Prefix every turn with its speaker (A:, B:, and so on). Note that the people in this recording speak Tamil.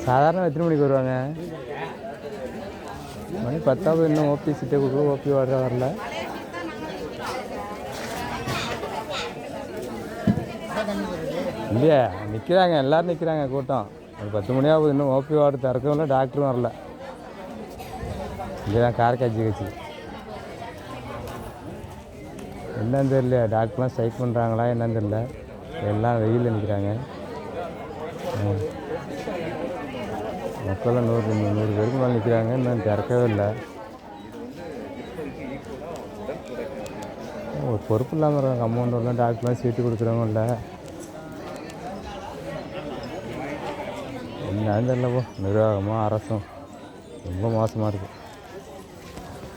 A: சாதாரண எத்தனை மணிக்கு வருவாங்க? மணி 10 இன்னும் ஓபி சிட்டை கொடுக்கும். ஓபி வரல. இல்லையா நிற்கிறாங்க, எல்லோரும் நிற்கிறாங்க. கூட்டம் ஒரு 10 மணி ஆகுது. இன்னும் ஓபி வார்டு திறக்கவும் இல்லை, டாக்டரும் வரல. இங்கே தான் கார் காட்சி கட்சி என்னன்னு தெரியல. டாக்டர்லாம் ஸ்ட்ரைக் பண்ணுறாங்களா என்னன்னு தெரியல. எல்லாம் வெயிலில் நிற்கிறாங்க. மக்கள்லாம் 100 பேருக்கு மேலே நிற்கிறாங்க. இன்னும் திறக்கவே இல்லை. ஒரு பொறுப்பு இல்லாமல் இருக்காங்க. அமௌண்ட் வரலாம், டாக்டர்லாம் சீட்டு கொடுக்குறவங்க இல்லை. என்னன்னு தெரியலப்போ. நிர்வாகமாக அரசும் ரொம்ப மோசமாக இருக்குது.